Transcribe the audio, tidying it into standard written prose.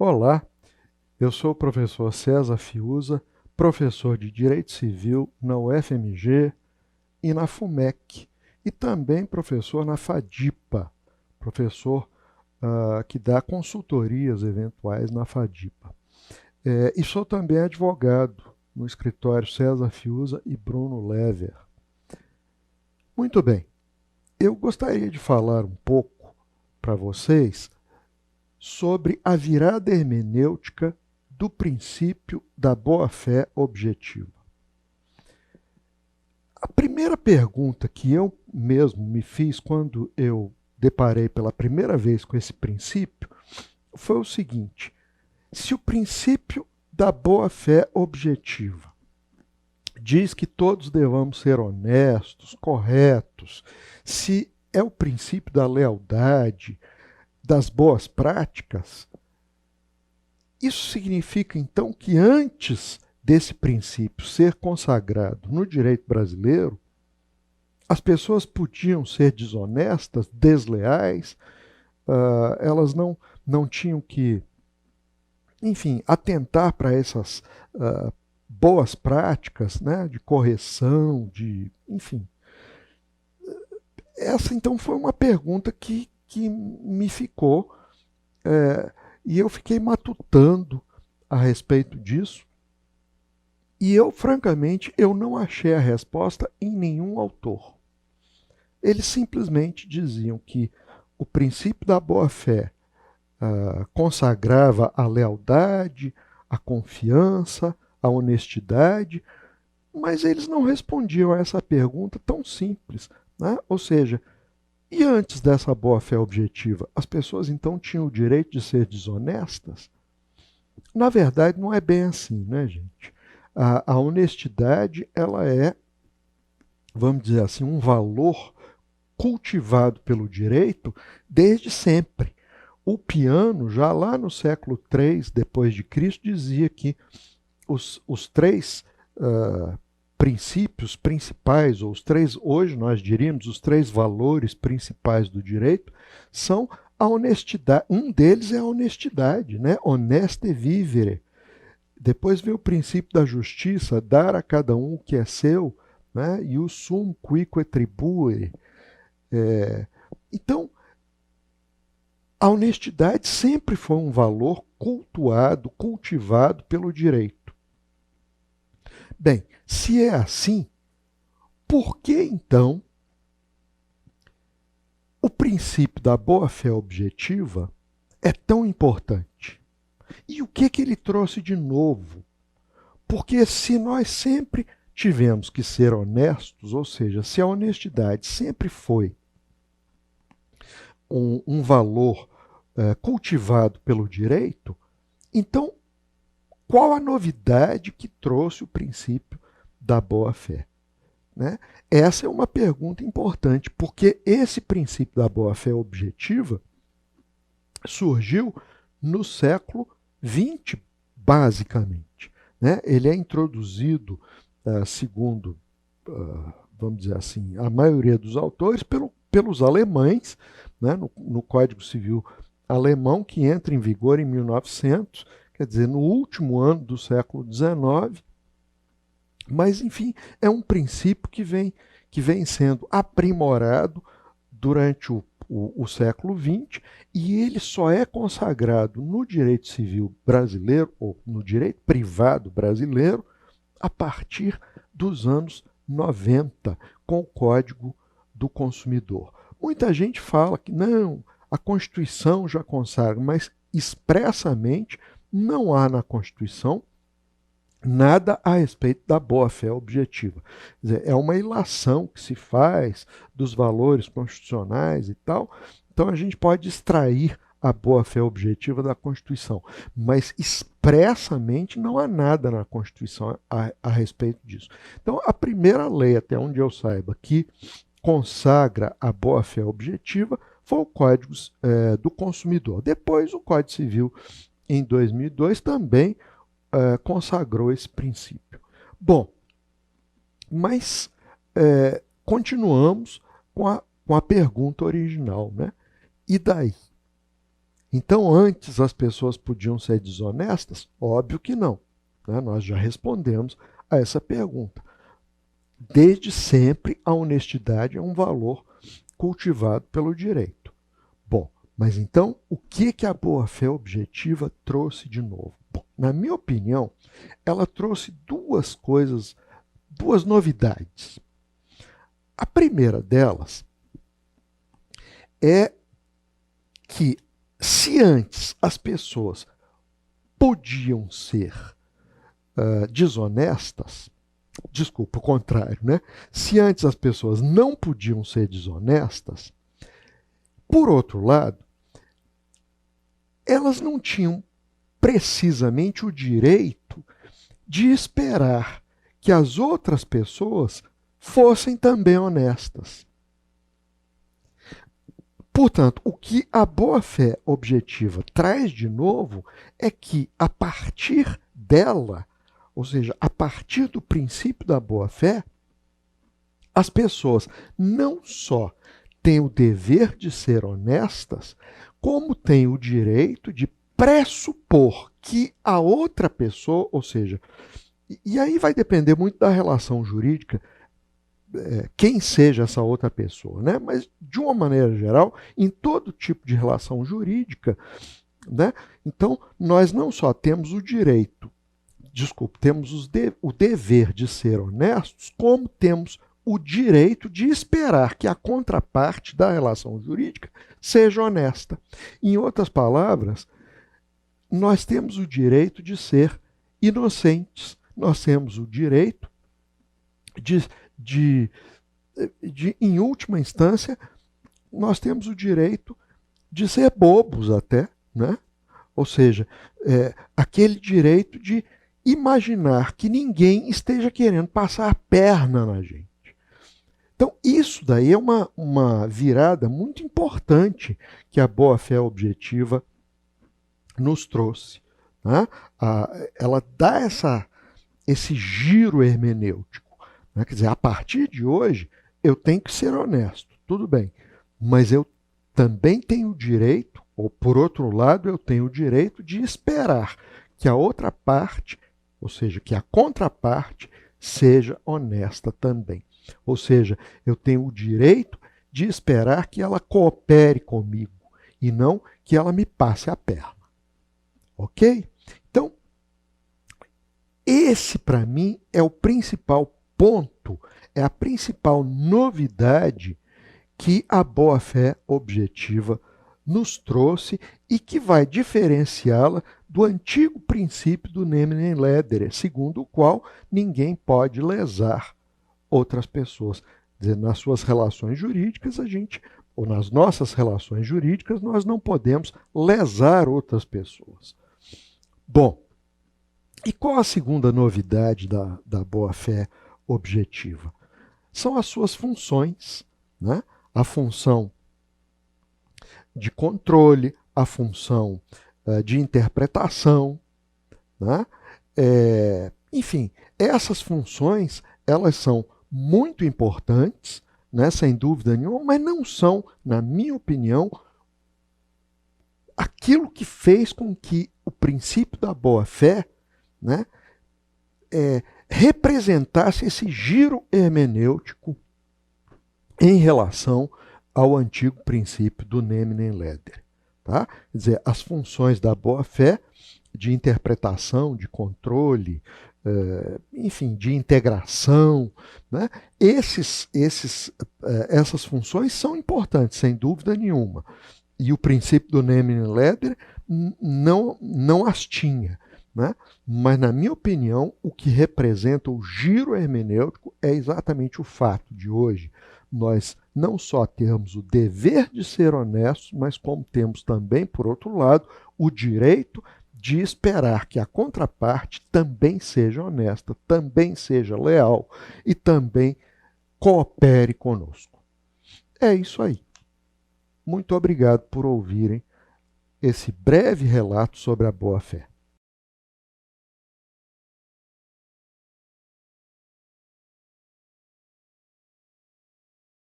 Olá, eu sou o professor César Fiuza, professor de Direito Civil na UFMG e na FUMEC, e também professor na FADIPA, professor que dá consultorias eventuais na FADIPA. E sou também advogado no escritório César Fiuza e Bruno Lever. Muito bem, eu gostaria de falar um pouco para vocês sobre a virada hermenêutica do princípio da boa-fé objetiva. A primeira pergunta que eu mesmo me fiz quando eu deparei pela primeira vez com esse princípio foi o seguinte: se o princípio da boa-fé objetiva diz que todos devamos ser honestos, corretos, se é o princípio da lealdade, das boas práticas, isso significa então que antes desse princípio ser consagrado no direito brasileiro, as pessoas podiam ser desonestas, desleais, elas não tinham que, enfim, atentar para essas boas práticas, né, de correção, enfim. Essa então foi uma pergunta que me ficou, e eu fiquei matutando a respeito disso, e eu, francamente, eu não achei a resposta em nenhum autor. Eles simplesmente diziam que o princípio da boa-fé consagrava a lealdade, a confiança, a honestidade, mas eles não respondiam a essa pergunta tão simples, né? Ou seja, e antes dessa boa-fé objetiva, as pessoas então tinham o direito de ser desonestas? Na verdade, não é bem assim, né, gente? A honestidade, ela é, vamos dizer assim, um valor cultivado pelo direito desde sempre. O Piano, já lá no século III depois de Cristo, dizia que os três princípios principais, ou os três, hoje nós diríamos, os três valores principais do direito, são a honestidade. Um deles é a honestidade, né? Honeste vivere. Depois vem o princípio da justiça, dar a cada um o que é seu, né? E o sum quique tribui. Então, a honestidade sempre foi um valor cultuado, cultivado pelo direito. Bem, se é assim, por que então o princípio da boa-fé objetiva é tão importante? E o que ele trouxe de novo? Porque se nós sempre tivemos que ser honestos, ou seja, se a honestidade sempre foi um valor cultivado pelo direito, então qual a novidade que trouxe o princípio da boa-fé? Né? Essa é uma pergunta importante, porque esse princípio da boa-fé objetiva surgiu no século XX, basicamente. Né? Ele é introduzido, segundo, vamos dizer assim, a maioria dos autores, pelos alemães, né? no Código Civil alemão, que entra em vigor em 1900, quer dizer, no último ano do século XIX. Mas, enfim, é um princípio que vem sendo aprimorado durante o século XX, e ele só é consagrado no direito civil brasileiro, ou no direito privado brasileiro, a partir dos anos 90, com o Código do Consumidor. Muita gente fala que não, a Constituição já consagra, mas expressamente não há na Constituição nada a respeito da boa-fé objetiva. Quer dizer, é uma ilação que se faz dos valores constitucionais e tal. Então a gente pode extrair a boa-fé objetiva da Constituição, mas expressamente não há nada na Constituição a respeito disso. Então a primeira lei, até onde eu saiba, que consagra a boa-fé objetiva foi o Código do Consumidor. Depois o Código Civil, em 2002, também consagrou esse princípio. Bom, mas continuamos com a pergunta original, né? E daí? Então, antes as pessoas podiam ser desonestas? Óbvio que não, né? Nós já respondemos a essa pergunta. Desde sempre, a honestidade é um valor cultivado pelo direito. Bom, mas então, o que a boa-fé objetiva trouxe de novo? Bom, na minha opinião, ela trouxe duas coisas, duas novidades. A primeira delas é que, se antes as pessoas podiam ser desonestas, desculpa, o contrário, né? Se antes as pessoas não podiam ser desonestas, por outro lado, elas não tinham precisamente o direito de esperar que as outras pessoas fossem também honestas. Portanto, o que a boa-fé objetiva traz de novo é que, a partir dela, ou seja, a partir do princípio da boa-fé, as pessoas não só têm o dever de ser honestas, como têm o direito de pressupor que a outra pessoa, ou seja, e aí vai depender muito da relação jurídica, quem seja essa outra pessoa, né? Mas, de uma maneira geral, em todo tipo de relação jurídica, né? Então, nós não só temos o direito, temos o dever de ser honestos, como temos o direito de esperar que a contraparte da relação jurídica seja honesta. Em outras palavras, nós temos o direito de ser inocentes, nós temos o direito em última instância, nós temos o direito de ser bobos até, né? Ou seja, aquele direito de imaginar que ninguém esteja querendo passar a perna na gente. Então, isso daí é uma virada muito importante que a boa-fé objetiva nos trouxe. Né? Ela dá esse giro hermenêutico. Né? Quer dizer, a partir de hoje, eu tenho que ser honesto, tudo bem, mas eu também tenho o direito, ou por outro lado, eu tenho o direito de esperar que a outra parte, ou seja, que a contraparte, seja honesta também. Ou seja, eu tenho o direito de esperar que ela coopere comigo e não que ela me passe a perna. Ok? Então, esse para mim é o principal ponto, é a principal novidade que a boa-fé objetiva nos trouxe e que vai diferenciá-la do antigo princípio do Neminen Lederer, segundo o qual ninguém pode lesar outras pessoas. Quer dizer, nas suas relações jurídicas, ou nas nossas relações jurídicas, nós não podemos lesar outras pessoas. Bom, e qual a segunda novidade da boa-fé objetiva? São as suas funções, né? A função de controle, a função de interpretação, né? Enfim, essas funções, elas são muito importantes, né, sem dúvida nenhuma, mas não são, na minha opinião, aquilo que fez com que o princípio da boa-fé, né, representasse esse giro hermenêutico em relação ao antigo princípio do Neminen Lederer. Tá? Quer dizer, as funções da boa-fé, de interpretação, de controle, enfim, de integração, né? Essas funções são importantes, sem dúvida nenhuma. E o princípio do Neminen Lederer não as tinha. Né? Mas, na minha opinião, o que representa o giro hermenêutico é exatamente o fato de hoje nós não só termos o dever de ser honestos, mas como temos também, por outro lado, o direito de esperar que a contraparte também seja honesta, também seja leal e também coopere conosco. É isso aí. Muito obrigado por ouvirem esse breve relato sobre a boa-fé.